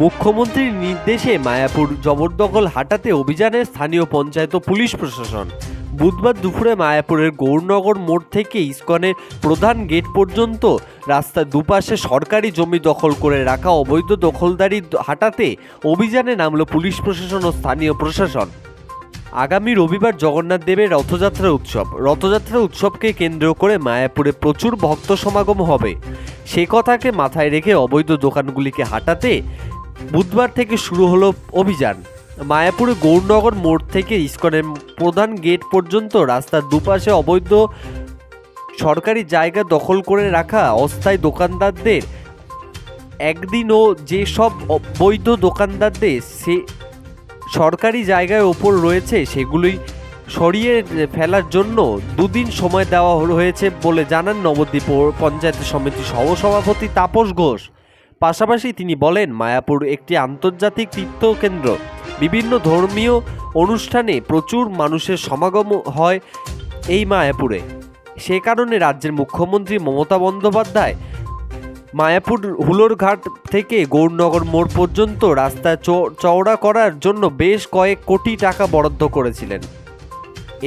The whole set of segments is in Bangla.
মুখ্যমন্ত্রীর নির্দেশে মায়াপুর জবরদখল হাটাতে অভিযানে স্থানীয় পঞ্চায়েত ও পুলিশ প্রশাসন। বুধবার দুপুরে মায়াপুরের গৌরনগর মোড় থেকে ইসকনের প্রধান গেট পর্যন্ত রাস্তার দুপাশে সরকারি জমি দখল করে রাখা অবৈধ দখলদারি হাটাতে অভিযানে নামল পুলিশ প্রশাসন ও স্থানীয় প্রশাসন। আগামী রবিবার জগন্নাথ দেবের রথযাত্রা উৎসবকে কেন্দ্র করে মায়াপুরে প্রচুর ভক্ত সমাগম হবে। সে কথাকে মাথায় রেখে অবৈধ দোকানগুলিকে হাটাতে বুধবার থেকে শুরু হলো অভিযান। মায়াপুরে গৌরনগর মোড় থেকে ইসকনের প্রধান গেট পর্যন্ত রাস্তার দুপাশে অবৈধ সরকারি জায়গা দখল করে রাখা অস্থায়ী দোকানদারদের একদিনও যেসব বৈধ দোকানদারদের সরকারি জায়গায় ওপর রয়েছে সেগুলি সরিয়ে ফেলার জন্য দুদিন সময় দেওয়া হয়েছে বলে জানান নবদ্বীপ পঞ্চায়েত সমিতির সহসভাপতি তাপস ঘোষ। পাশাপাশি তিনি বলেন, মায়াপুর একটি আন্তর্জাতিক তীর্থকেন্দ্র। বিভিন্ন ধর্মীয় অনুষ্ঠানে প্রচুর মানুষের সমাগম হয় এই মায়াপুরে। সে কারণে রাজ্যের মুখ্যমন্ত্রী মমতা বন্দ্যোপাধ্যায় মায়াপুর হুলোরঘাট থেকে গৌরনগর মোড় পর্যন্ত রাস্তা চওড়া করার জন্য বেশ কয়েক কোটি টাকা বরাদ্দ করেছিলেন।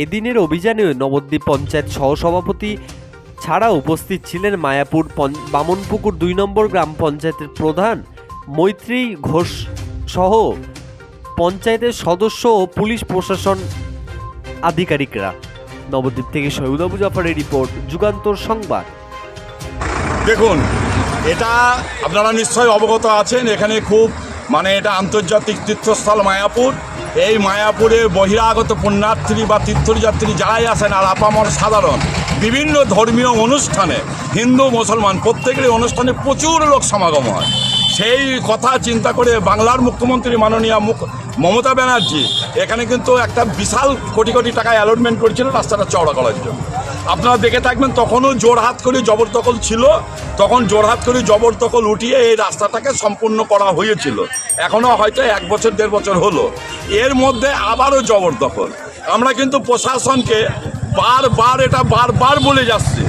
এদিনের অভিযানে নবদ্বীপ পঞ্চায়েত সহসভাপতি ছাড়া উপস্থিত ছিলেন মায়াপুর বামনপুকুর ২ নম্বর গ্রাম পঞ্চায়েতের প্রধান মৈত্রী ঘোষ সহ পঞ্চায়েতের সদস্য ও পুলিশ প্রশাসন আধিকারিকরা। নবদ্বীপ থেকে সৈয়দ আবু জাফরের রিপোর্ট, যুগান্তর সংবাদ। দেখুন, এটা আপনারা নিশ্চয়ই অবগত আছেন, এখানে খুব এটা আন্তর্জাতিক তীর্থস্থল মায়াপুর। এই মায়াপুরে বহিরাগত পুণ্যার্থী বা তীর্থযাত্রী যারাই আসেন আর আপামর সাধারণ বিভিন্ন ধর্মীয় অনুষ্ঠানে, হিন্দু মুসলমান প্রত্যেকেরই অনুষ্ঠানে প্রচুর লোক সমাগম হয়। সেই কথা চিন্তা করে বাংলার মুখ্যমন্ত্রী মাননীয় মমতা ব্যানার্জি এখানে কিন্তু একটা বিশাল কোটি কোটি টাকা অ্যালটমেন্ট করেছিলেন রাস্তাটা চওড়া করার জন্য। আপনারা দেখে থাকবেন, তখনও জোরহাত করে জবরদখল ছিল, তখন জোরহাত করে জবরদখল উঠিয়ে এই রাস্তাটাকে সম্পূর্ণ করা হয়েছিল। এখনও হয়তো 1 বছর 1.5 বছর হলো, এর মধ্যে আবারও জবরদখল। আমরা কিন্তু প্রশাসনকে বারবার বলে যাচ্ছি।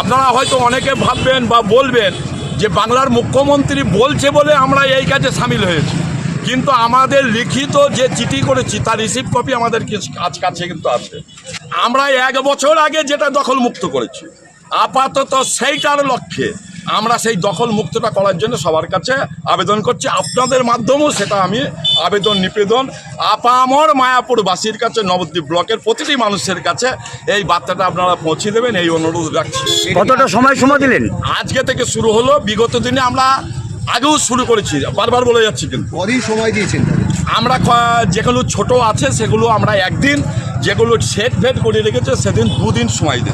আপনারা হয়তো অনেকে ভাববেন বা বলবেন যে বাংলার মুখ্যমন্ত্রী বলছে বলে আমরা এই কাজে সামিল হয়েছি, কিন্তু আমাদের লিখিত যে চিঠি করেছি তার রিসিভ কপি আমাদের কাছে কিন্তু আছে। আমরা 1 বছর আগে যেটা দখল মুক্ত করেছি, আপাতত সেইটার লক্ষ্যে আমরা সেই দখল মুক্তটা করার জন্য সবার কাছে আবেদন করছি। আপনাদের মাধ্যমেও সেটা আমি আবেদন নিবেদন আপামর মায়াপুরবাসীর কাছে, নবদ্বীপ ব্লকের প্রতিটি মানুষের কাছে এই বার্তাটা আপনারা পৌঁছে দেবেন, এই অনুরোধ রাখছি। কতটা সময় দিলেন? আজকে থেকে শুরু হলো, বিগত দিনে আমরা আগেও শুরু করেছি, বারবার বলে যাচ্ছি, কিন্তু কদিন সময় দিয়েছেন? আমরা যেগুলো ছোট আছে সেগুলো আমরা 1 দিন, যেগুলো সেট ভেট করে রেখেছে সেদিন 2 দিন সময় দেন।